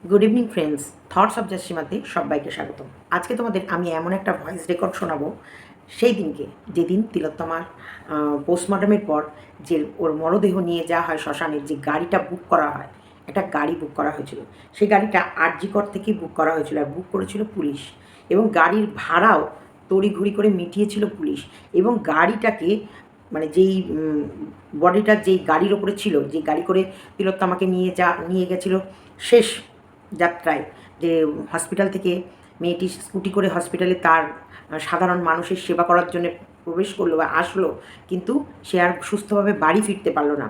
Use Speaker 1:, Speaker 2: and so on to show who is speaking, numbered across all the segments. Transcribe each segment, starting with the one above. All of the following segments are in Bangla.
Speaker 1: Good evening friends, thoughts of জাসিমাতে সবাইকে স্বাগত। আজকে তোমাদের আমি এমন একটা ভয়েস রেকর্ড শোনাবো সেই দিনকে, যেদিন তিলোত্তমার পোস্টমর্টমের পর যে ওর মরদেহ নিয়ে যাওয়া হয় শ্মশানের, যে গাড়িটা বুক করা হয়, একটা গাড়ি বুক করা হয়েছিল। সেই গাড়িটা আরজিকর থেকেই বুক করা হয়েছিল, আর বুক করেছিল পুলিশ, এবং গাড়ির ভাড়াও তড়িঘড়ি করে মিটিয়েছিল পুলিশ। এবং গাড়িটাকে মানে যেই বডিটা যেই গাড়ির ওপরে ছিল, যে গাড়ি করে তিলোত্তমাকে নিয়ে গেছিলো শেষ যাত্রায়, যে হসপিটাল থেকে মেয়েটি স্কুটি করে হসপিটালে তার সাধারণ মানুষের সেবা করার জন্য প্রবেশ করলো বা আসলো, কিন্তু সে আর সুস্থভাবে বাড়ি ফিরতে পারলো না।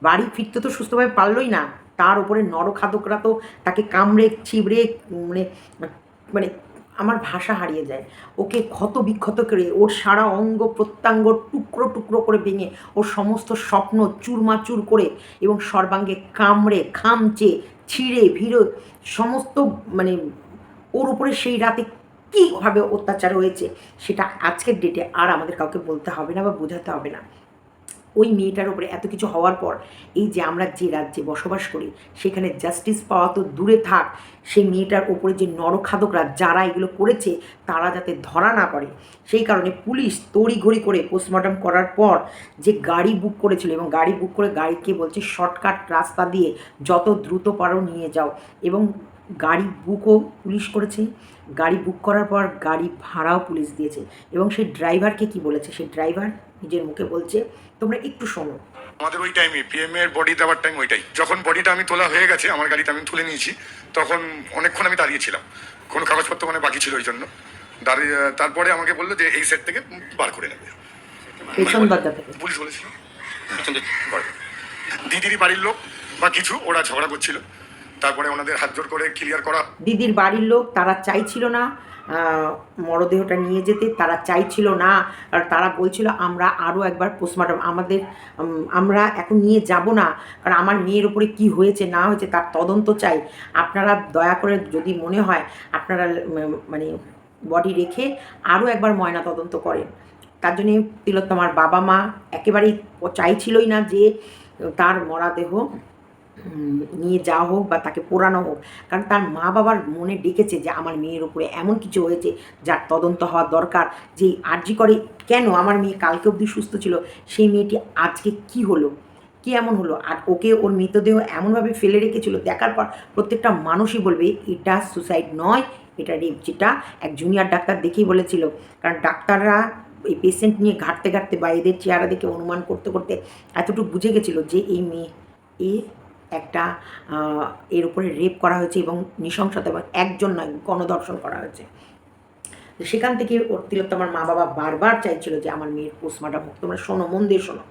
Speaker 1: বাড়ি ফিরতে তো সুস্থভাবে পারলোই না, তার উপরে নরখাদকরা তো তাকে কামড়ে চিবড়ে মানে মানে আমার ভাষা হারিয়ে যায়। ওকে ক্ষত বিক্ষত করে ওর সারা অঙ্গ প্রত্যঙ্গ টুকরো টুকরো করে ভেঙে ওর সমস্ত স্বপ্ন চুরমাচুর করে এবং সর্বাঙ্গে কামড়ে খামচে ছিঁড়ে ভিড়ে সমস্ত মানে ওর উপরে সেই রাতে কীভাবে অত্যাচার হয়েছে সেটা আজকের ডেটে আর আমাদের কাউকে বলতে হবে না বা বোঝাতে হবে না। ওই মেয়েটার উপরে এত কিছু হওয়ার পর এই যে আমরা যে রাজ্যে বসবাস করি সেখানে জাস্টিস পাওয়া তো দূরে থাক, সেই মেয়েটার ওপরে যে নরখাদকরা যারা এগুলো করেছে তারা যাতে ধরা না পড়ে, সেই কারণে পুলিশ তড়িঘড়ি করে পোস্টমর্টম করার পর যে গাড়ি বুক করেছিল, এবং গাড়ি বুক করে গাড়িকে বলছে শর্টকাট রাস্তা দিয়ে যত দ্রুত পারো নিয়ে যাও, এবং গাড়ি বুকও পুলিশ করেছে। গাড়ি বুক করার পর গাড়ি ভাড়াও পুলিশ দিয়েছে, এবং সেই ড্রাইভারকে কি বলেছে, সেই ড্রাইভার নিজের মুখে বলছে, তোমরা একটু শোনো।
Speaker 2: আমাদের ওই টাইমে পিএম এর বডি দেওয়ার টাইম ওইটাই, যখন বডিটা আমি তোলা হয়ে গেছে, আমার গাড়িটা আমি তুলে নিয়েছি, তখন অনেকক্ষণ আমি দাঁড়িয়েছিলাম, কোনো কাগজপত্র মানে বাকি ছিল ওই জন্য দাঁড়িয়ে। তারপরে আমাকে বললো যে এই সেট থেকে বার করে নেবে,
Speaker 1: পেছন দরজা থেকে
Speaker 2: পুলিশ বলেছিল। দিদিরই বাড়ির লোক বা কিছু ওরা ঝগড়া করছিল, তারপরে ওনাদের হাত জোর করে ক্লিয়ার করা।
Speaker 1: দিদির বাড়ির লোক তারা চাইছিল না মরদেহটা নিয়ে যেতে, তারা চাইছিল না, আর তারা বলছিল আমরা আরও একবার পোস্টমর্টম আমরা এখন নিয়ে যাব না, কারণ আমার মেয়ের উপরে কি হয়েছে না হয়েছে তার তদন্ত চাই। আপনারা দয়া করে যদি মনে হয় আপনারা মানে বডি রেখে আরও একবার ময়না তদন্ত করেন। তার জন্যে তিলোত্তমার বাবা মা একেবারেই চাইছিলই না যে তার মরাদেহ নিয়ে যাওয়া হোক বা তাকে পোড়ানো হোক, কারণ তার মা বাবার মনে ডেকেছে যে আমার মেয়ের উপরে এমন কিছু হয়েছে যার তদন্ত হওয়া দরকার। যে আরজি করে কেন আমার মেয়ে কালকে অবধি সুস্থ ছিল, সেই মেয়েটি আজকে কি হলো, কী এমন হলো, আর ওকে ওর মৃতদেহ এমনভাবে ফেলে রেখেছিল, দেখার পর প্রত্যেকটা মানুষই বলবে এটা সুসাইড নয়, এটা রেপ, যেটা এক জুনিয়র ডাক্তার দেখেই বলেছিল। কারণ ডাক্তাররা এই পেশেন্ট নিয়ে ঘাটতে ঘাটতে বা এদের চেহারা দেখে অনুমান করতে করতে এতটুকু বুঝে গেছিলো যে এই মেয়ে এ একটা এর উপরে রেপ করা হয়েছে এবং নৃশংসতা, এবং একজন নয় গণধর্ষণ করা হয়েছে। সেখান থেকে ওর তিলোত্তমার মা বাবা বারবার চাইছিল যে আমার মেয়ের পোস্টমর্টম হোক। তোমরা শোনো, মন দিয়ে শোনো।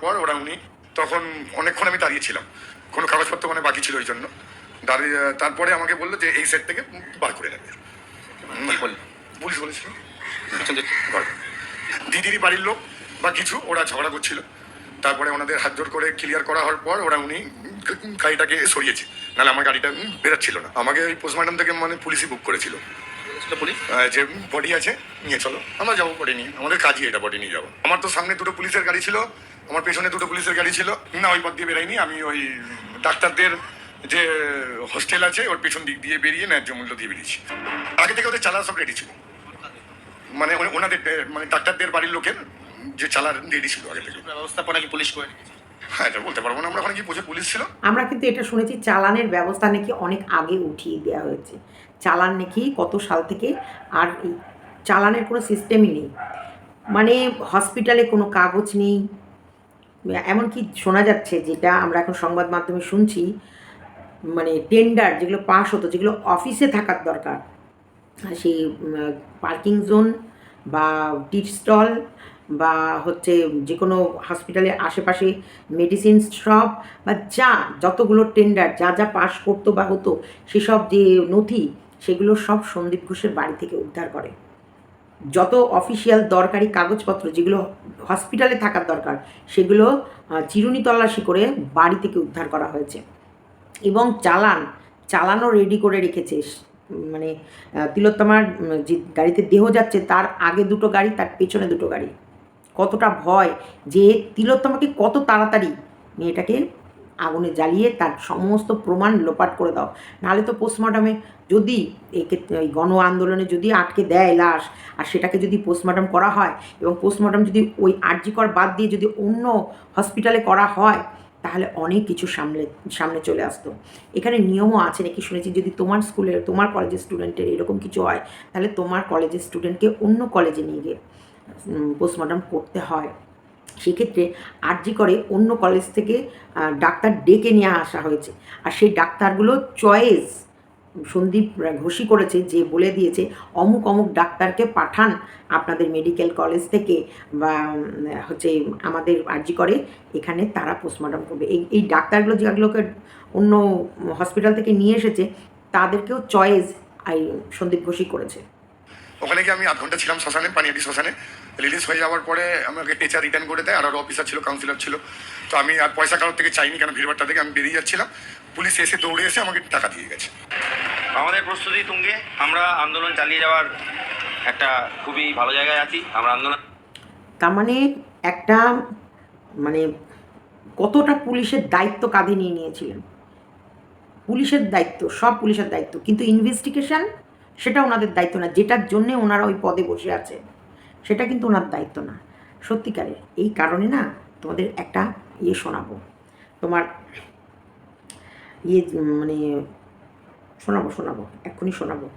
Speaker 2: পর ওরা উনি তখন অনেকক্ষণ আমি দাঁড়িয়েছিলাম, কোনো কাগজপত্র মানে বাকি ছিল ওই জন্য দাঁড়িয়ে। তারপরে আমাকে বললো যে এই সেট থেকে বার করে নেবে, পুলিশ বলেছিল। দিদিরই বাড়ির লোক বা কিছু ওরা ঝগড়া করছিল, তারপরে ওনাদের হাত জোর করে ক্লিয়ার করা হওয়ার পর ওরা উনি গাড়িটাকে সরিয়েছে, নাহলে আমার গাড়িটা বেরোচ্ছিল না। আমাকে ওই পোস্টমর্টম থেকে মানে পুলিশই বুক করেছিল, পুলিশ যে বডি আছে নিয়ে চলো, আমরা যাবো বডি নিয়ে, আমাদের কাজই এটা বডি নিয়ে যাবো। আমার তো সামনে দুটো পুলিশের গাড়ি ছিল, আমার পেছনে দুটো পুলিশের গাড়ি ছিল না, ওই পথ দিয়ে বেরাইনি আমি, ওই ডাক্তারদের যে হোস্টেল আছে ওর পেছন দিক দিয়ে বেরিয়ে ন্যায্য মূল্য দিয়ে বেরিয়েছি। আগে থেকে ওদের চালা সব রেডি ছিল, মানে ওনাদের মানে ডাক্তারদের বাড়ির লোকের যে চালার রেডি ছিল আগে থেকে। ব্যবস্থাপনা কি পুলিশ করে? হ্যাঁ, এটা বলতে পারবো না, আমরা ওখানে কি বুঝে পুলিশ ছিল।
Speaker 1: আমরা কিন্তু এটা শুনেছি চালানের ব্যবস্থা নাকি অনেক আগে উঠিয়ে দেওয়া হয়েছে, চালান নাকি কত সাল থেকে, আর এই চালানের কোনো সিস্টেমই নেই, মানে হসপিটালে কোনো কাগজ নেই। এমনকি শোনা যাচ্ছে, যেটা আমরা এখন সংবাদ মাধ্যমে শুনছি, মানে টেন্ডার যেগুলো পাস হতো, যেগুলো অফিসে থাকার দরকার, সেই পার্কিং জোন বা টি স্টল বা হচ্ছে যে কোনো হসপিটালের আশেপাশে মেডিসিন শপ বা যতগুলো টেন্ডার যা যা পাস করতো বা হতো, সেসব যে নথি সেগুলো সব সন্দীপ ঘোষের বাড়ি থেকে উদ্ধার করে। যত অফিসিয়াল দরকারি কাগজপত্র যেগুলো হসপিটালে থাকার দরকার সেগুলো চিরুনি তল্লাশি করে বাড়ি থেকে উদ্ধার করা হয়েছে, এবং চালানও রেডি করে রেখেছে। মানে তিলোত্তমার যে গাড়িতে দেহ যাচ্ছে তার আগে দুটো গাড়ি, তার পেছনে দুটো গাড়ি। কতটা ভয় যে তিলোত্তমাকে কত তাড়াতাড়ি মেয়েটাকে আগুনে জ্বালিয়ে তার সমস্ত প্রমাণ লোপাট করে দাও। নাহলে তো পোস্টমর্টমে যদি একে এই গণ আন্দোলনে যদি আটকে দেয় লাশ, আর সেটাকে যদি পোস্টমর্টম করা হয় এবং পোস্টমর্টম যদি ওই আরজি কর বাদ দিয়ে যদি অন্য হসপিটালে করা হয়, তাহলে অনেক কিছু সামনে চলে আসতো। এখানে নিয়মও আছে নাকি শুনেছি, যদি তোমার স্কুলের তোমার কলেজের স্টুডেন্টের এরকম কিছু হয়, তাহলে তোমার কলেজের স্টুডেন্টকে অন্য কলেজে নিয়ে গিয়ে পোস্টমর্টম করতে হয়। সেক্ষেত্রে আরজি করে অন্য কলেজ থেকে ডাক্তার ডেকে নিয়ে আসা হয়েছে, আর সেই ডাক্তারগুলো চয়েস সন্দীপ ঘোষী করেছে, যে বলে দিয়েছে অমুক অমুক ডাক্তারকে পাঠান আপনাদের মেডিকেল কলেজ থেকে বা হচ্ছে আমাদের আরজি করে এখানে তারা পোস্টমর্টম করবে। এই ডাক্তারগুলো যেগুলোকে অন্য হসপিটাল থেকে নিয়ে এসেছে তাদেরকেও চয়েস এই সন্দীপ ঘোষী করেছে।
Speaker 2: ওখানে গিয়ে আমি 8 ঘন্টা ছিলাম শ্মশানে, পানিয়াটি শ্মশানে। রিলিজ হয়ে যাওয়ার পরে আমাকে টেচার রিটার্ন করে দেয়, আর আরও অফিসার ছিল, কাউন্সিলর ছিল। তো আমি আর পয়সা কারোর থেকে চাইনি, কেন ভিড়ভাড়টা থেকে আমি বেরিয়ে যাচ্ছিলাম। পুলিশ এসে দৌড়ে এসে আমাকে টাকা দিয়ে গেছে।
Speaker 3: আমাদের প্রস্তুতি তুঙ্গে, আমরা আন্দোলন চালিয়ে যাওয়ার একটা খুবই ভালো জায়গায় আছি। আমরা আন্দোলন,
Speaker 1: তার মানে একটা মানে কতটা পুলিশের দায়িত্ব কাঁধে নিয়ে নিয়েছিলেন। পুলিশের দায়িত্ব, সব পুলিশের দায়িত্ব, কিন্তু ইনভেস্টিগেশন সেটা ওনাদের দায়িত্ব না। যেটার জন্যে ওনারা ওই পদে বসে আছে সেটা কিন্তু ওনার দায়িত্ব না সত্যিকারের। এই কারণে না তোমাদের একটা শোনাবো, তোমার মানে শোনাবো এক্ষুনি শোনাবো।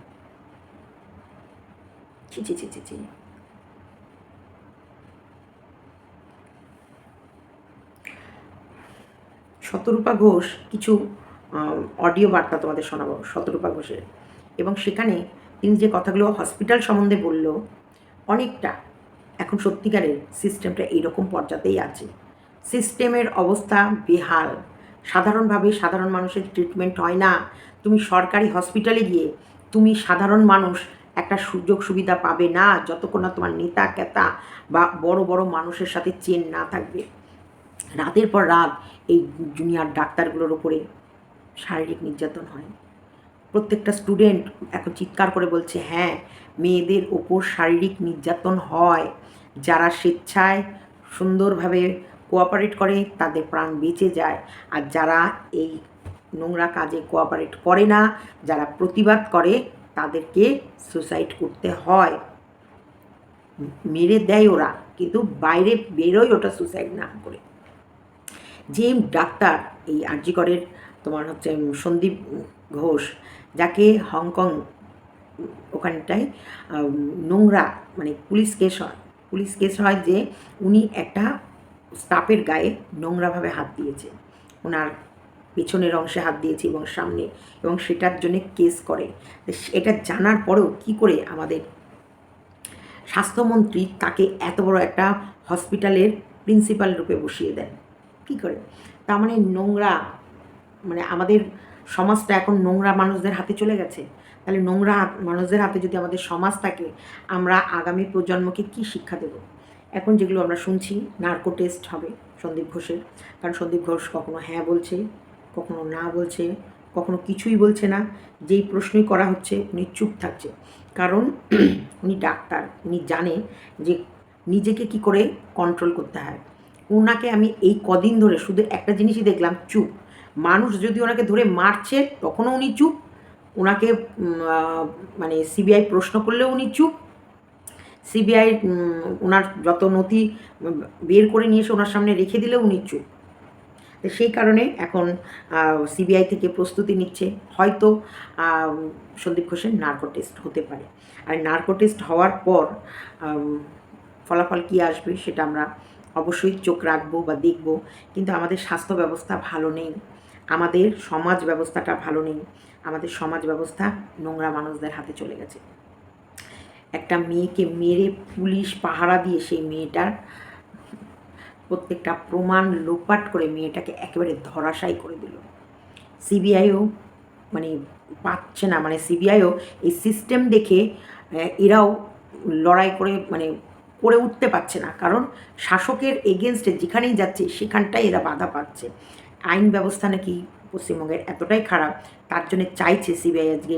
Speaker 1: ছি ছি ছি ছি ছি শতরূপা ঘোষ কিছু অডিও বার্তা তোমাদের শোনাবো শতরূপা ঘোষের, এবং সেখানে তিনি যে কথাগুলো হসপিটাল সম্বন্ধে বলল, অনেকটা এখন সত্যিকারের সিস্টেমটা এইরকম পর্যাতেই আছে। সিস্টেমের অবস্থা বেহাল। সাধারণভাবে সাধারণ মানুষের ট্রিটমেন্ট হয় না। তুমি সরকারি হসপিটালে গিয়ে তুমি সাধারণ মানুষ একটা সুযোগ সুবিধা পাবে না যতক্ষণ না তোমার নেতা কেতা বা বড় বড় মানুষের সাথে চেন না থাকবে। রাতের পর রাত এই জুনিয়র ডাক্তারগুলোর ওপরে শারীরিক নির্যাতন হয়। প্রত্যেকটা স্টুডেন্ট এখন চিৎকার করে বলছে, হ্যাঁ মেয়েদের ওপর শারীরিক নির্যাতন হয়। যারা স্বেচ্ছায় সুন্দরভাবে কোঅপারেট করে তাদের প্রাণ বেঁচে যায়, আর যারা এই নোংরা কাজে কোঅপারেট করে না, যারা প্রতিবাদ করে, তাদেরকে সুসাইড করতে হয়। মেরে দেয় ওরা, কিন্তু বাইরে বেরোয় ওটা সুসাইড না করে। যে ডাক্তার এই আরজি করের তোমার হচ্ছে সন্দীপ ঘোষ, যাকে হংকং ওখানটায় নোংরা মানে পুলিশ কেস হয় যে উনি একটা স্টাফের গায়ে নোংরাভাবে হাত দিয়েছে, ওনার পেছনের অংশে হাত দিয়েছে এবং সামনে, এবং সেটার জন্যে কেস করে। এটা জানার পরেও কি করে আমাদের স্বাস্থ্যমন্ত্রী তাকে এত বড় একটা হসপিটালের প্রিন্সিপাল রূপে বসিয়ে দেন, কী করে? তার মানে নোংরা, মানে আমাদের সমাজটা এখন নোংরা মানুষদের হাতে চলে গেছে। তাহলে নোংরা মানুষদের হাতে যদি আমাদের সমাজ থাকে, আমরা আগামী প্রজন্মকে কি শিক্ষা দেব? এখন যেগুলো আমরা শুনছি, নার্কো টেস্ট হবে সন্দীপ ঘোষের, কারণ সন্দীপ ঘোষ কখনো হ্যাঁ বলছে, কখনো না বলছে, কখনো কিছুই বলছে না। যেই প্রশ্নই করা হচ্ছে উনি চুপ থাকছে, কারণ উনি ডাক্তার, উনি জানে যে নিজেকে কি করে কন্ট্রোল করতে হয়। ওনাকে আমি এই কদিন ধরে শুধু একটা জিনিসই দেখলাম, চুপ। মানুষ যদি ওনাকে ধরে মারছে তখনও উনি চুপ, ওনাকে মানে সিবিআই প্রশ্ন করলেও উনি চুপ, সিবিআই ওনার যত নথি বের করে নিয়ে এসে ওনার সামনে রেখে দিলেও উনি চুপ। তো সেই কারণে এখন সিবিআই থেকে প্রস্তুতি নিচ্ছে, হয়তো সন্দীপ ঘোষের নার্কো টেস্ট হতে পারে। আর নার্কো টেস্ট হওয়ার পর ফলাফল কী আসবে সেটা আমরা অবশ্যই চোখ রাখবো বা দেখব। কিন্তু আমাদের স্বাস্থ্য ব্যবস্থা ভালো নেই, আমাদের সমাজ ব্যবস্থাটা ভালো নেই, আমাদের সমাজ ব্যবস্থা নোংরা মানুষদের হাতে চলে গেছে। একটা মেয়েকে মেরে পুলিশ পাহারা দিয়ে সেই মেয়েটার প্রত্যেকটা প্রমাণ লোপাট করে মেয়েটাকে একেবারে ধরাশায়ী করে দিল। সিবিআইও মানে পাচ্ছে না, মানে সিবিআইও এই সিস্টেম দেখে এরাও লড়াই করে মানে করে উঠতে পারছে না, কারণ শাসকের এগেনস্টে যেখানেই যাচ্ছে সেখানটাই এরা বাধা পাচ্ছে। আইন ব্যবস্থা নাকি পশ্চিমবঙ্গের এতটাই খারাপ, তার জন্য চাইছে সিবিআই, আজকে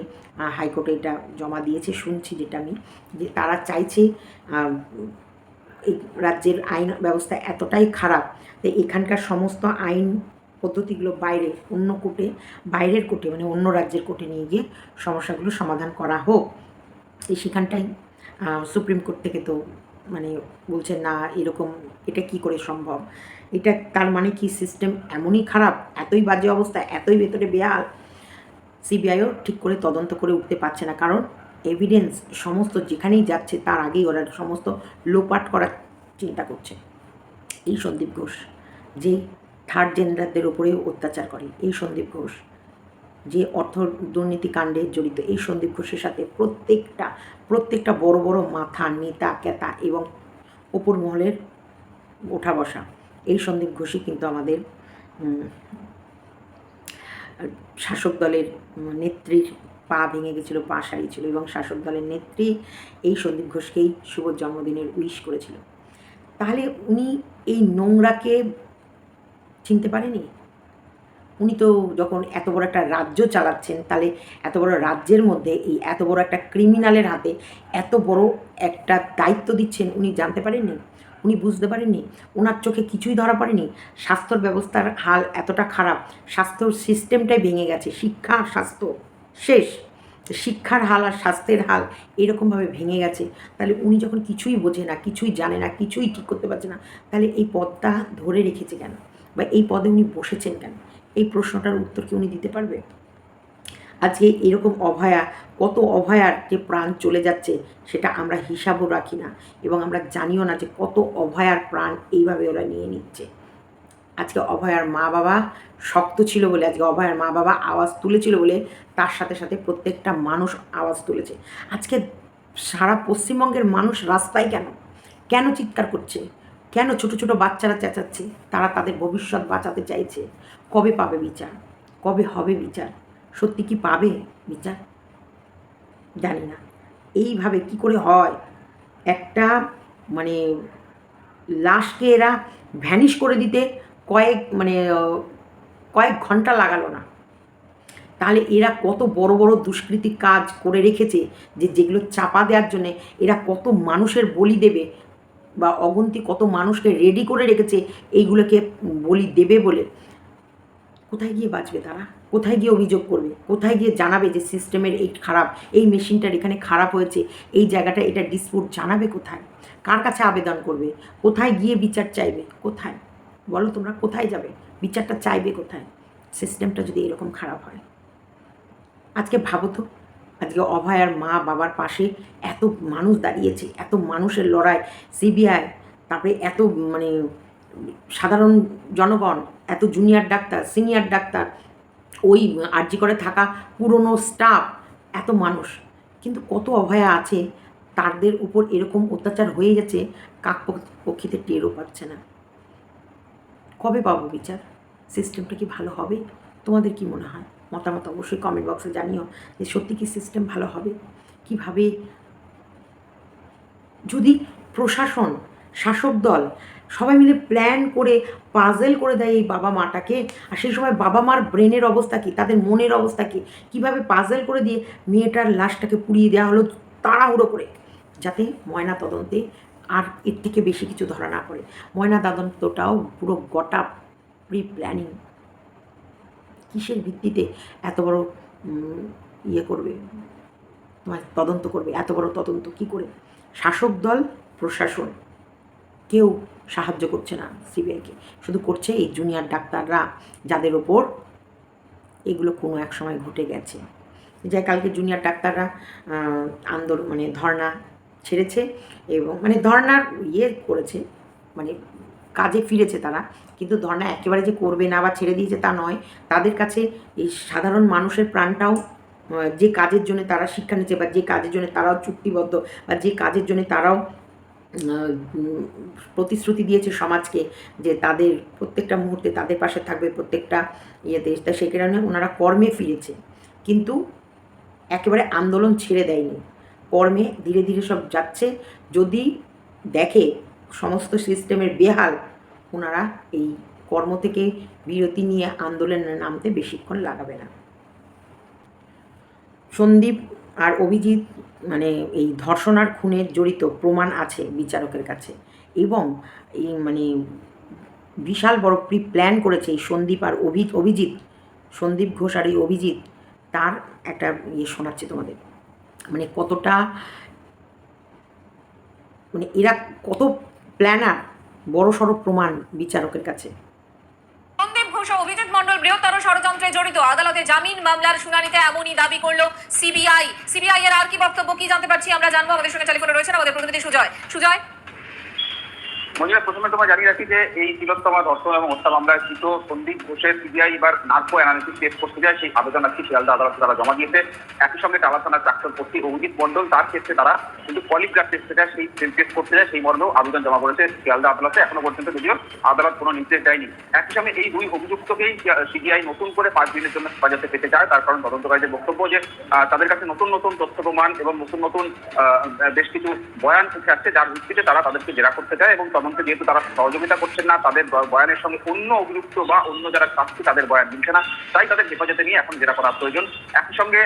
Speaker 1: হাইকোর্টে এটা জমা দিয়েছে, শুনছি যেটা আমি, যে তারা চাইছে এই রাজ্যের আইন ব্যবস্থা এতটাই খারাপ যে এখানকার সমস্ত আইন পদ্ধতিগুলো বাইরে অন্য কোর্টে, বাইরের কোর্টে মানে অন্য রাজ্যের কোর্টে নিয়ে গিয়ে সমস্যাগুলো সমাধান করা হোক। সেখানটাই সুপ্রিম কোর্ট থেকে তো মানে বলছে না, এরকম এটা কি করে সম্ভব। এটা তার মানে কি সিস্টেম এমনই খারাপ, এতই বাজে অবস্থা, এতই ভেতরে বেহাল, সিবিআইও ঠিক করে তদন্ত করে উঠতে পারছে না। কারণ এভিডেন্স সমস্ত যেখানেই যাচ্ছে তার আগেই ওরা সমস্ত লোপাট করার চিন্তা করছে। এই সন্দীপ ঘোষ যে থার্ড জেন্ডারদের ওপরে অত্যাচার করে, এই সন্দীপ ঘোষ যে অর্থ দুর্নীতি কাণ্ডে জড়িত, এই সন্দীপ ঘোষের সাথে প্রত্যেকটা বড় বড় মাথা, নেতা, ক্যাতা এবং ওপর মহলের ওঠা বসা, এই সন্দীপ ঘোষই কিন্তু আমাদের শাসক দলের নেত্রীর পা ভেঙে গেছিলো, পা সারিয়েছিল এবং শাসক দলের নেত্রী এই সন্দীপ ঘোষকেই শুভ জন্মদিনের উইশ করেছিল। তাহলে উনি এই নোংরাকে চিনতে পারেনি? উনি তো যখন এত বড় একটা রাজ্য চালাচ্ছেন, তাহলে এত বড় রাজ্যের মধ্যে এই এত বড় একটা ক্রিমিনালের হাতে এত বড় একটা দায়িত্ব দিচ্ছেন, উনি জানতে পারেননি? উনি বুঝতে পারেননি? ওনার চোখে কিছুই ধরা পড়েনি? স্বাস্থ্য ব্যবস্থার হাল এতটা খারাপ, স্বাস্থ্য সিস্টেমটাই ভেঙে গেছে, শিক্ষা আর স্বাস্থ্য শেষ, শিক্ষার হাল আর স্বাস্থ্যের হাল এরকমভাবে ভেঙে গেছে। তাহলে উনি যখন কিছুই বোঝে না, কিছুই জানে না, কিছুই ঠিক করতে পারছে না, তাহলে এই পদটা ধরে রেখেছে কেন, বা এই পদে উনি বসেছেন কেন? এই প্রশ্নটার উত্তর কি উনি দিতে পারবে? আজকে এরকম অভয়া, কত অভয়ার যে প্রাণ চলে যাচ্ছে সেটা আমরা হিসাবও রাখি না, এবং আমরা জানিও না যে কত অভয়ার প্রাণ এইভাবে ওরা নিয়ে নিচ্ছে। আজকে অভয়ার মা বাবা শক্ত ছিল বলে, আজকে অভয়ার মা বাবা আওয়াজ তুলেছিল বলে তার সাথে সাথে প্রত্যেকটা মানুষ আওয়াজ তুলেছে। আজকে সারা পশ্চিমবঙ্গের মানুষ রাস্তায় কেন চিৎকার করছে? কেন ছোট ছোট বাচ্চারা চেঁচাচ্ছে? তারা তাদের ভবিষ্যৎ বাঁচাতে চাইছে। কবে পাবে বিচার? কবে হবে বিচার? সত্যি কি পাবে বিচার? জানি না। এইভাবে কি করে হয়? একটা মানে লাশকে এরা ভ্যানিশ করে দিতে কয়েক ঘন্টা লাগালো না। তাহলে এরা কত বড় বড় দুষ্কৃতি কাজ করে রেখেছে, যেগুলো চাপা দেওয়ার জন্যে এরা কত মানুষের বলি দেবে, বা অগুন্তি কত মানুষকে রেডি করে রেখেছে এইগুলোকে বলি দেবে বলে। কোথায় গিয়ে বাঁচবে তারা? কোথায় গিয়ে অভিযোগ করবে? কোথায় গিয়ে জানাবে যে সিস্টেমের এই খারাপ, এই মেশিনটার এখানে খারাপ হয়েছে, এই জায়গাটা এটা ডিসপুট জানাবে কোথায়? কার কাছে আবেদন করবে? কোথায় গিয়ে বিচার চাইবে? কোথায় বলো তোমরা? কোথায় যাবে? বিচারটা চাইবে কোথায়? সিস্টেমটা যদি এরকম খারাপ হয়। আজকে ভাবো তো, আজকে অভয়ার মা বাবার পাশে এত মানুষ দাঁড়িয়েছে, এত মানুষের লড়াই, সিবিআই, তারপরে এত মানে সাধারণ জনগণ, এত জুনিয়র ডাক্তার, সিনিয়র ডাক্তার, ওই আরজি করে থাকা পুরনো স্টাফ, এত মানুষ, কিন্তু কত অভয়া আছে তাদের উপর এরকম অত্যাচার হয়ে গেছে, কাকপক্ষীতে টেরও পাচ্ছে না। কবে পাবো বিচার? সিস্টেমটা কি ভালো হবে? তোমাদের কি মনে হয়? মতামত অবশ্যই কমেন্ট বক্সে জানিও যে সত্যি কি সিস্টেম ভালো হবে? কিভাবে যদি প্রশাসন, শাসক দল সবাই মিলে প্ল্যান করে পাজেল করে দেয় এই বাবা মাটাকে, আর সেই সময় বাবা মার ব্রেনের অবস্থা কী, তাদের মনের অবস্থা কী, কীভাবে পাজেল করে দিয়ে মেয়েটার লাশটাকে পুড়িয়ে দেওয়া হলো তাড়াহুড়ো করে, যাতে ময়না তদন্তে আর এর থেকে বেশি কিছু ধরা না পড়ে। ময়না তদন্তটাও পুরো গোটা প্রি প্ল্যানিং। কিসের ভিত্তিতে এত বড় ইয়ে করবে, তোমার তদন্ত করবে? এত বড় তদন্ত কি করে? শাসক দল, প্রশাসন কেউ সাহায্য করছে না সিবিআইকে, শুধু করছে এই জুনিয়র ডাক্তাররা, যাদের ওপর এগুলো কোনো এক সময় ঘটে গেছে। যাই কালকে জুনিয়র ডাক্তাররা আন্দোলন মানে ধর্না ছেড়েছে, এবং মানে ধর্নার করেছে, মানে কাজে ফিরেছে তারা, কিন্তু ধর্না একেবারে যে করবে না বা ছেড়ে দিয়েছে তা নয়। তাদের কাছে এই সাধারণ মানুষের প্রাণটাও, যে কাজের জন্য তারা শিক্ষা নিচ্ছে, বা যে কাজের জন্য তারাও চুক্তিবদ্ধ, বা যে কাজের জন্য তারাও প্রতিশ্রুতি দিয়েছে সমাজকে যে তাদের প্রত্যেকটা মুহূর্তে তাদের পাশে থাকবে, প্রত্যেকটা ইয়েতে, তা সে কারণে ওনারা কর্মে ফিরেছে, কিন্তু একেবারে আন্দোলন ছেড়ে দেয়নি, কর্মে ধীরে ধীরে সব যাচ্ছে। যদি দেখে সমস্ত সিস্টেমের বেহাল, ওনারা এই কর্ম থেকে বিরতি নিয়ে আন্দোলনে নামতে বেশিক্ষণ লাগাবে না। সন্দীপ আর অভিজিৎ মানে এই ধর্ষণ আর খুনের জড়িত প্রমাণ আছে বিচারকের কাছে, এবং এই মানে বিশাল বড় প্ল্যান করেছে এই সন্দীপ আর অভিজিৎ, সন্দীপ ঘোষ আর এই অভিজিৎ, তার একটা শোনাচ্ছি তোমাদের। মানে কতটা, মানে এরা কত প্ল্যানার, বড় সড়ো প্রমাণ বিচারকের কাছে।
Speaker 4: সন্দীপ ঘোষ ও অভিজিৎ মণ্ডল বৃহত্তর ষড়যন্ত্রে জড়িত, আদালতে জামিন মামলার শুনানিতে এমনই দাবি করলো সিবিআই এর আর কি বক্তব্য, কি জানতে পারছি আমরা জানবো। আমাদের সঙ্গে টেলিফোনে রয়েছেন আমাদের প্রতিনিধি সুজয়।
Speaker 5: মঞ্জুরা, প্রথমে তোমায় জানিয়ে রাখি যে এই তিলোত্তমা ধর্ষণ এবং হত্যা মামলায় কৃত সন্দীপ ঘোষের সিবিআই এবার নার্কো অ্যানালিসিস টেস্ট করতে যায়, সেই আবেদন আজকে শিয়ালদা আদালতে তারা জমা দিয়েছে। একই সঙ্গে টালা থানার প্রাক্তন কর্তৃ অভিজিৎ মণ্ডল, তার ক্ষেত্রে তারা কিন্তু পলিগ্রাফ টেস্ট যায়, সেই টেস্ট করতে যায়, সেই মর্মেও আবেদন জমা করেছে শিয়ালদা আদালতে। এখনো পর্যন্ত যদিও আদালত কোনো নির্দেশ দেয়নি। একই সঙ্গে এই দুই অভিযুক্তকেই সিবিআই নতুন করে 5 দিনের জন্য হেফাজতে পেতে চায়। তার কারণ তদন্তকারীদের বক্তব্য যে তাদের কাছে নতুন নতুন তথ্য প্রমাণ এবং নতুন বেশ কিছু বয়ান উঠে আসছে, যার ভিত্তিতে তারা তাদেরকে জেরা করতে চায় এবং তদন্তে যেহেতু তারা সহযোগিতা করছেন না, তাদের বয়ানের সঙ্গে অন্য অভিযুক্ত বা অন্য যারা সাক্ষী তাদের বয়ান মিলছে না, তাই তাদের হেফাজতে নিয়ে এখন জেরা করা প্রয়োজন। একই সঙ্গে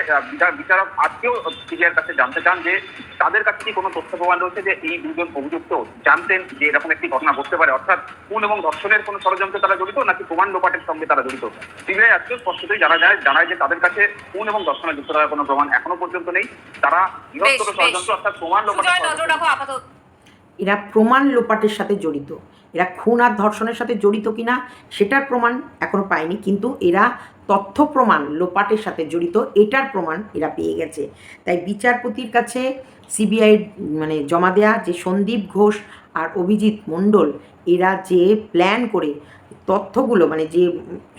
Speaker 5: বিচারক আজকেও সিবিআইয়ের কাছে জানতে চান যে তাদের কাছে কি কোনো তথ্য প্রমাণ রয়েছে যে এই দুজন অভিযুক্ত জানতেন যে এরকম একটি ঘটনা ঘটতে পারে, অর্থাৎ খুন এবং ধর্ষণের কোনো ষড়যন্ত্রে তারা জড়িত নাকি প্রমাণ লোপাটের সঙ্গে তারা জড়িত। সিবিআই আজকেও স্পষ্টতই জানায় যে তাদের কাছে খুন এবং ধর্ষণে যুক্ত থাকার কোনো প্রমাণ এখনো পর্যন্ত নেই। তারা বৃহত্তর ষড়যন্ত্র অর্থাৎ প্রমাণ লোপাটের,
Speaker 1: এরা প্রমাণ লোপাটের সাথে জড়িত। এরা খুন আর ধর্ষণের সাথে জড়িত কিনা সেটার প্রমাণ এখনো পায়নি, কিন্তু এরা তথ্য প্রমাণ লোপাটের সাথে জড়িত এটার প্রমাণ এরা পেয়ে গেছে। তাই বিচারপতির কাছে সিবিআই মানে জমা দেয়া যে সন্দীপ ঘোষ আর অভিজিৎ মণ্ডল এরা যে প্ল্যান করে তথ্যগুলো, মানে যে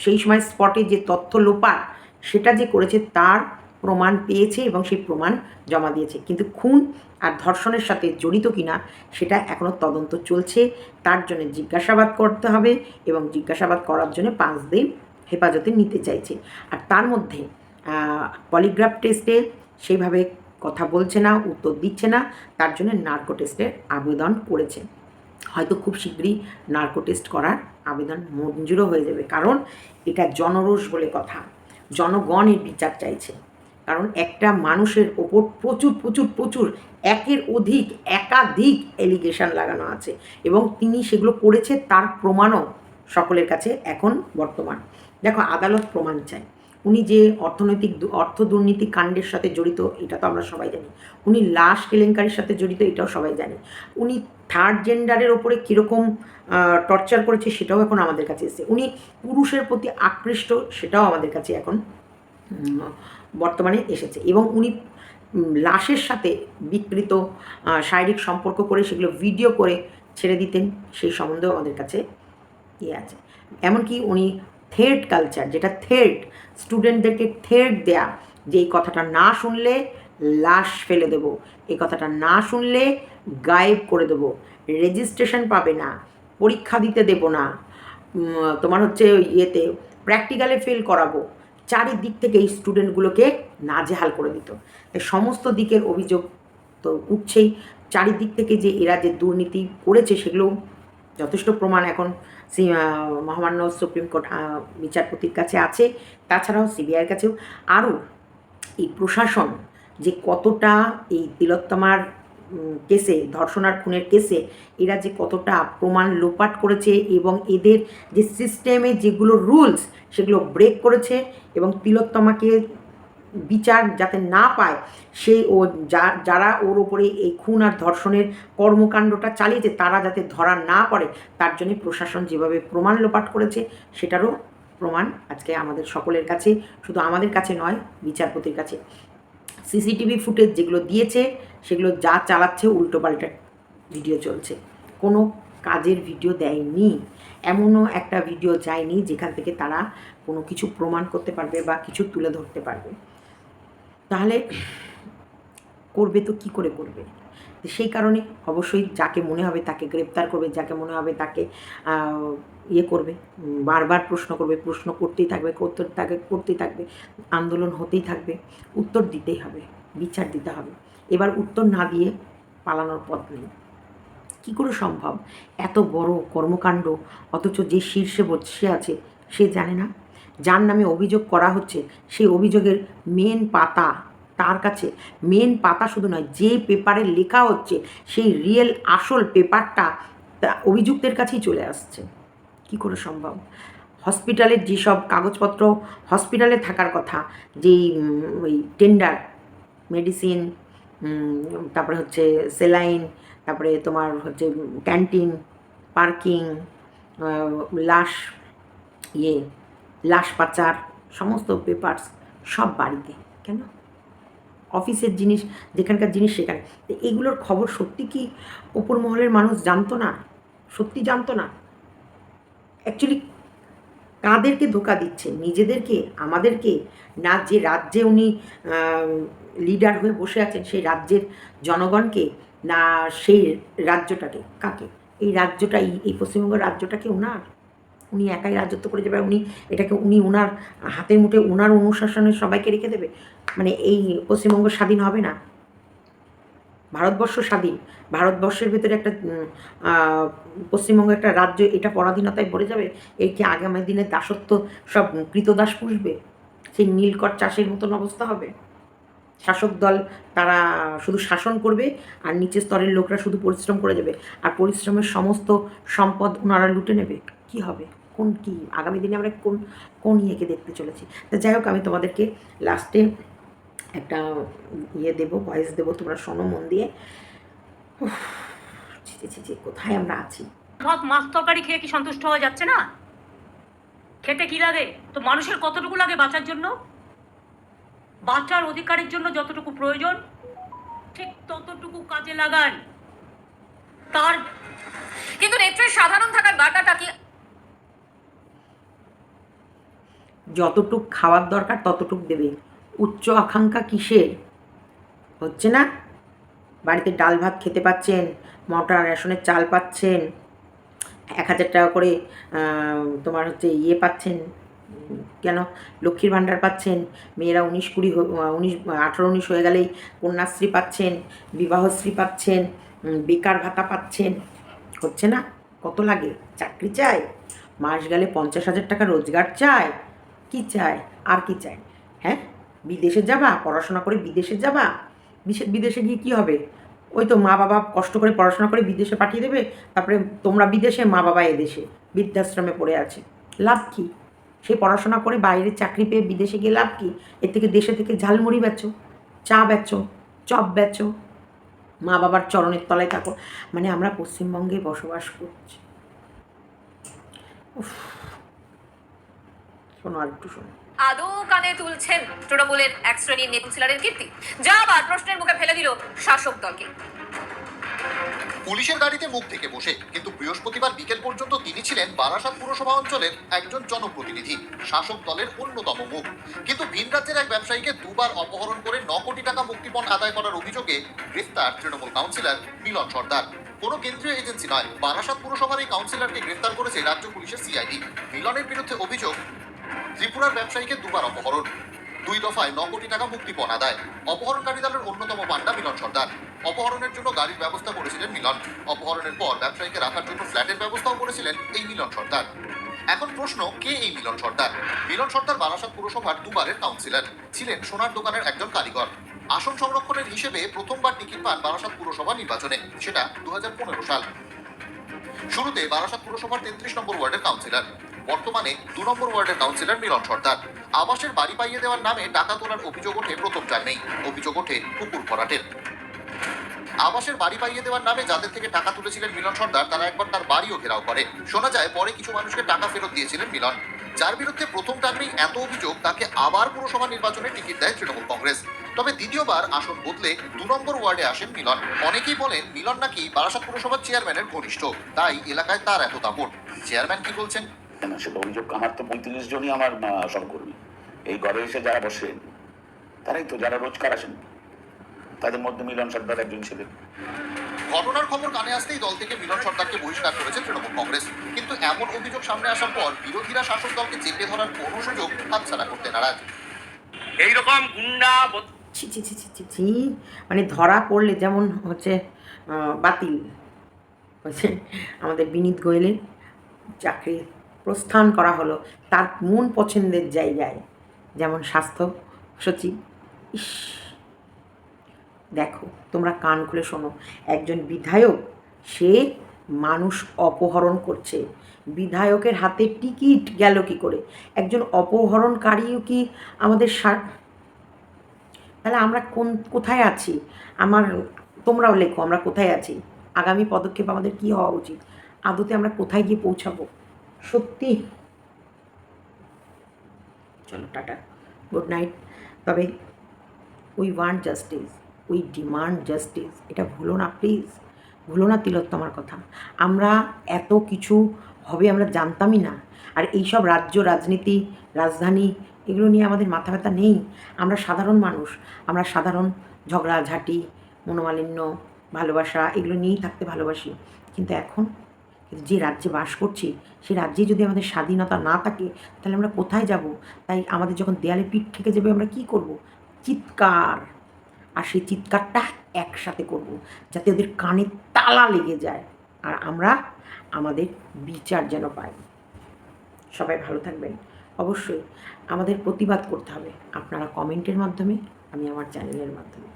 Speaker 1: সেই সময় স্পটে যে তথ্য লোপাট সেটা যে করেছে তার প্রমাণ পেয়েছে এবং সেই প্রমাণ জমা দিয়েছে। কিন্তু খুন আর ধর্ষণের সাথে জড়িত কিনা সেটা এখনও তদন্ত চলছে। তার জন্য জিজ্ঞাসাবাদ করতে হবে এবং জিজ্ঞাসাবাদ করার জন্য 5 দিন হেফাজতে নিতে চাইছে। আর তার মধ্যে পলিগ্রাফ টেস্টে সেইভাবে কথা বলছে না, উত্তর দিচ্ছে না, তার জন্য নার্কো টেস্টের আবেদন করেছে। হয়তো খুব শীঘ্রই নার্কো টেস্ট করার আবেদন মঞ্জুরও হয়ে যাবে, কারণ এটা জনরোষ বলে কথা। জনগণ এর বিচার চাইছে, কারণ একটা মানুষের ওপর প্রচুর প্রচুর প্রচুর একাধিক এলিগেশন লাগানো আছে এবং তিনি সেগুলো করেছে, তার প্রমাণও সকলের কাছে এখন বর্তমান। দেখো, আদালত প্রমাণ চায়। উনি যে অর্থ দুর্নীতি কাণ্ডের সাথে জড়িত এটা তো আমরা সবাই জানি, উনি লাশ কেলেঙ্কারির সাথে জড়িত এটাও সবাই জানি, উনি থার্ড জেন্ডারের ওপরে কীরকম টর্চার করেছে সেটাও এখন আমাদের কাছে এসেছে, উনি পুরুষের প্রতি আকৃষ্ট সেটাও আমাদের কাছে এখন বর্তমানে এসেছে, এবং উনি লাশের সাথে বিকৃত শারীরিক সম্পর্ক করে সেগুলো ভিডিও করে ছেড়ে দিতেন, সেই সম্বন্ধেও আমাদের কাছে আছে। এমনকি উনি থ্রেড কালচার, যেটা থ্রেড, স্টুডেন্টদেরকে থ্রেড দেয়া, যে এই কথাটা না শুনলে লাশ ফেলে দেবো, এই কথাটা না শুনলে গায়েব করে দেবো, রেজিস্ট্রেশন পাবে না, পরীক্ষা দিতে দেব না, তোমার হচ্ছে ইয়েতে প্র্যাকটিক্যালে ফেল করাবো, চারিদিক থেকে এই স্টুডেন্টগুলোকে নাজেহাল করে দিত। সমস্ত দিকের অভিযোগ তো উঠছেই, চারিদিক থেকে যে এরা যে দুর্নীতি করেছে সেগুলো যথেষ্ট প্রমাণ এখন মহামান্য সুপ্রিম কোর্ট বিচারপতির কাছে আছে, তাছাড়াও সিবিআইয়ের কাছেও। আরও এই প্রশাসন যে কতটা এই তিলোত্তমার কেসে, ধর্ষণ আর খুনের কেসে এরা যে কতটা প্রমাণ লোপাট করেছে এবং এদের যে সিস্টেমে যেগুলো রুলস সেগুলো ব্রেক করেছে, এবং তিলোত্তমাকে বিচার যাতে না পায় সেই যারা ওর ওপরে এই খুন আর ধর্ষণের কর্মকাণ্ডটা চালিয়েছে তারা যাতে ধরা না পড়ে, তার জন্য প্রশাসন যেভাবে প্রমাণ লোপাট করেছে সেটারও প্রমাণ আজকে আমাদের সকলের কাছে, শুধু আমাদের কাছে নয়, বিচারপতির কাছে। সিসিটিভি ফুটেজ যেগুলো দিয়েছে সেগুলো যা চালাচ্ছে উল্টোপাল্টা ভিডিও চলছে, কোনো কাজের ভিডিও দেয়নি, এমনও একটা ভিডিও যায়নি যেখান থেকে তারা কোনো কিছু প্রমাণ করতে পারবে বা কিছু তুলে ধরতে পারবে। তাহলে করবে তো কি করে করবে? সেই কারণে অবশ্যই যাকে মনে হবে তাকে গ্রেপ্তার করবে, যাকে মনে হবে তাকে করবে, বারবার প্রশ্ন করবে, প্রশ্ন করতেই থাকবে, করতেই থাকবে, আন্দোলন হতেই থাকবে, উত্তর দিতেই হবে, বিচার দিতে হবে। এবার উত্তর না দিয়ে পালানোর পথ নেই। কী করে সম্ভব এত বড় কর্মকাণ্ড, অথচ যে শীর্ষে বসে আছে সে জানে না? যার নামে অভিযোগ করা হচ্ছে সেই অভিযোগের মেন পাতা তার কাছে, মেন পাতা শুধু নয়, যে পেপারে লেখা হচ্ছে সেই রিয়েল আসল পেপারটা অভিযুক্তের কাছেই চলে আসছে। কি করে সম্ভব? হসপিটালের যেসব কাগজপত্র হসপিটালে থাকার কথা, যেই ওই টেন্ডার, মেডিসিন, তারপরে হচ্ছে সেলাইন, তারপরে তোমার হচ্ছে ক্যান্টিন, পার্কিং, লাশ, ইয়ে লাশ পাচার, সমস্ত পেপারস সব বাড়িতে। কেন? অফিসের জিনিস, যেখানকার জিনিস সেখানে। তো এইগুলোর খবর সত্যি কি ওপর মহলের মানুষ জানতো না? সত্যি জানতো না? অ্যাকচুয়ালি কাদেরকে ধোঁকা দিচ্ছে? নিজেদেরকে, আমাদেরকে, না যে রাজ্যে উনি লিডার হয়ে বসে আছেন সেই রাজ্যের জনগণকে, না সেই রাজ্যটাকে? কাকে? এই রাজ্যটাই, এই পশ্চিমবঙ্গ রাজ্যটাকে ওনার, উনি একাই রাজত্ব করে যাবে, উনি এটাকে উনি ওনার হাতের মুঠে ওনার অনুশাসনে সবাইকে রেখে দেবে? মানে এই পশ্চিমবঙ্গ স্বাধীন হবে না? ভারতবর্ষ স্বাধীন, ভারতবর্ষের ভেতরে একটা পশ্চিমবঙ্গ একটা রাজ্য, এটা পরাধীনতায় পড়ে যাবে? এর কি আগামী দিনে দাসত্ব সব কৃতদাস পুষবে? সেই নীলকর চাষের মতন অবস্থা হবে? শাসক দল তারা শুধু শাসন করবে আর নিচের স্তরের লোকরা শুধু পরিশ্রম করে যাবে, আর পরিশ্রমের সমস্ত সম্পদ ওনারা লুটে নেবে। কি হবে? কোন কি আগামী দিনে আমরা কোন কোন ইয়েকে দেখতে চলেছি? তা যাই হোক, আমি তোমাদেরকে লাস্টে একটা ইয়ে দেবো, ভয়েস দেবো, তোমরা শোনো মন দিয়ে। উফ, ছি ছি ছি ছি, কোথায় আমরা আছি?
Speaker 6: ভাত মাছ তরকারি খেয়ে কি সন্তুষ্ট হওয়া যাচ্ছে না? খেতে কি লাগে? তো মানুষের কতটুকু লাগে বাঁচার জন্য? বাঁচার অধিকারের জন্য যতটুকু প্রয়োজন ঠিক ততটুকু কাজে লাগান। তার
Speaker 4: কিন্তু নেত্রীর সাধারণ থাকার বার্তাটা কি?
Speaker 1: যতটুক খাওয়ার দরকার ততটুক দেবে। উচ্চ আকাঙ্ক্ষা কিসের? হচ্ছে না? বাড়িতে ডাল ভাত খেতে পাচ্ছেন, মোটা রেশনের চাল পাচ্ছেন, 1,000 টাকা করে তোমার হচ্ছে ইয়ে পাচ্ছেন, কেন লক্ষ্মীর ভাণ্ডার পাচ্ছেন, মেয়েরা 18-19 হয়ে গেলেই কন্যাশ্রী পাচ্ছেন, বিবাহশ্রী পাচ্ছেন, বেকার ভাতা পাচ্ছেন। হচ্ছে না? কত লাগে? চাকরি চাই, মাস গেলে 50,000 টাকা রোজগার চায়, কি চায়? আর কি চায়? হ্যাঁ, বিদেশে যাবা, পড়াশোনা করে বিদেশে যাবা, বিদেশে গিয়ে কী হবে? ওই তো মা বাবা কষ্ট করে পড়াশোনা করে বিদেশে পাঠিয়ে দেবে, তারপরে তোমরা বিদেশে, মা বাবা এদেশে বৃদ্ধাশ্রমে পড়ে আছে। লাভ কী? সে পড়াশোনা করে বাইরে চাকরি পেয়ে বিদেশে গিয়ে লাভ কী? এর থেকে দেশে থেকে ঝালমুড়ি বেচো, চা বেচো, চপ বেচো, মা বাবার চরণের তলায় থাকো। মানে আমরা পশ্চিমবঙ্গে বসবাস করছি। উফ, শোনো, আর একটু শোনো।
Speaker 4: আদৌ কানে তুলছেন তৃণমূলের এক শ্রেণীর কাউন্সিলরের কীর্তি, যা আবার প্রশ্নের মুখে ফেলে দিল শাসক দলকে।
Speaker 7: পুলিশের গাড়িতে মুখ থেকে বসে, কিন্তু বৃহস্পতিবার বিকেল পর্যন্ত তিনি ছিলেন বারাসাত পুরসভা অঞ্চলের একজন জনপ্রতিনিধি, শাসক দলের অন্যতম মুখ। কিন্তু ভিন রাজ্যের এক ব্যবসায়ীকে দুবার অপহরণ করে 9 কোটি টাকা মুক্তিপণ আদায় করার অভিযোগে গ্রেফতার তৃণমূল কাউন্সিলর মিলন সর্দার। কোনো কেন্দ্রীয় এজেন্সি নয়, বারাসাত পুরসভার এই কাউন্সিলরকে গ্রেফতার করেছে রাজ্য পুলিশের সিআইডি। মিলনের বিরুদ্ধে অভিযোগ, ত্রিপুরার ব্যবসায়ীকে দুবার অপহরণ, 2 দফায় 9 কোটি টাকা মুক্তিপণ আদায়। অপহরণকারী দলের অন্যতম পান্ডা মিলন সর্দার। অপহরণের জন্য গাড়ির ব্যবস্থা করেছিলেন মিলন। অপহরণের পর ব্যবসায়ীকে রাখার জন্য ফ্ল্যাটের ব্যবস্থাও করেছিলেন এই মিলন সর্দার। এখন প্রশ্ন, কে এই মিলন সর্দার? মিলন সর্দার বারাসাত পুরসভার দুবারের কাউন্সিলর, ছিলেন সোনার দোকানের একজন কারিগর। আসন সংরক্ষণের হিসেবে প্রথমবার টিকিট পান বারাসাত পুরসভা নির্বাচনে, সেটা 2015 সাল। শুরুতে বারাসাত পুরসভার 33 নম্বর ওয়ার্ডের কাউন্সিলর, বর্তমানে 2 নম্বর ওয়ার্ডের কাউন্সিলর মিলন সর্দার। আবাসের বাড়ি পাইয়ে দেওয়ার নামে টাকা তোলার অভিযোগ ওঠে প্রথম নেই, অভিযোগ ওঠে পুকুর ভরাটের। আবাসের বাড়ি পাইয়ে দেওয়ার নামে যাদের থেকে টাকা তুলেছিলেন মিলন সর্দার, তারা একবার তার বাড়িও ঘেরাও করে। শোনা যায় পরে কিছু মানুষকে টাকা ফেরত দিয়েছিলেন মিলন। যার বিরুদ্ধে প্রথম টার্মেই এত অভিযোগ, তাকে আবার পুরসভা নির্বাচনে টিকিট দেয় তৃণমূল কংগ্রেস। তবে দ্বিতীয়বার আসন বদলে 2 নম্বর ওয়ার্ডে আসেন মিলন। অনেকেই বলেন মিলন নাকি বারাসাত পুরসভার চেয়ারম্যানের ঘনিষ্ঠ, তাই এলাকায় তার এত দাপট। চেয়ারম্যান কি বলছেন?
Speaker 8: সেটা অভিযোগ, আমার তো 35 জনই আমার সহকর্মী। এই ঘরে এসে যারা বসেন তারাই তো, যারা রোজকার আসেন, তাদের মধ্যে মিলন সর্দার একজন ছিলেন।
Speaker 7: ঘটনার খবর কানে আসতেই দল থেকে মিলন সর্দারকে বহিষ্কার করেছে তৃণমূল কংগ্রেস। কিন্তু এমন অভিযোগ সামনে আসার পর বিরোধীরা শাসক দলকে চেপে ধরার কোনো সুযোগ হাতছাড়া করতে নারাজ।
Speaker 3: এইরকম গুন্ডা
Speaker 1: ছি ছি ছি ছি ছি ছি, মানে ধরা পড়লে যেমন হচ্ছে বাতিল হচ্ছে, আমাদের বিনীত গোয়েলের চাকরি প্রস্থান করা হলো তার মন পছন্দের জায়গায়, যেমন স্বাস্থ্য সচিব। ইস, দেখো তোমরা কান খুলে শোনো, একজন বিধায়ক সে মানুষ অপহরণ করছে, বিধায়কের হাতে টিকিট গেল কি করে? একজন অপহরণকারীও কি আমাদের তাহলে আমরা কোথায় আছি? তোমরাও লেখো আমরা কোথায় আছি, আগামী পদক্ষেপ আমাদের কি হওয়া উচিত, আদতে আমরা কোথায় গিয়ে পৌঁছাবো? সত্যি চলো টাটা, গুড নাইট। তবে we want justice, we demand justice, এটা ভুলো না প্লিজ, ভুলো না তিলোত্তমার কথা। আমরা এত কিছু হবে আমরা জানতামই না। আর এইসব রাজ্য রাজনীতি রাজধানী এগুলো নিয়ে আমাদের মাথা ব্যথা নেই। আমরা সাধারণ মানুষ, আমরা সাধারণ ঝগড়াঝাঁটি মনোমালিন্য ভালোবাসা এগুলো নিয়েই থাকতে ভালোবাসি। কিন্তু এখন যে রাজ্যে বাস করছি সেই রাজ্যে যদি আমাদের স্বাধীনতা না থাকে তাহলে আমরা কোথায় যাব? তাই আমাদের যখন দেয়ালে পিঠ থেকে যাবে আমরা কি করব? চিৎকার, আর সেই চিৎকারটা একসাথে করব যাতে ওদের কানে তালা লেগে যায় আর আমরা আমাদের বিচার যেন পাই। সবাই ভালো থাকবেন। অবশ্যই আমাদের প্রতিবাদ করতে হবে, আপনারা কমেন্টের মাধ্যমে, আমি আমার চ্যানেলের মাধ্যমে।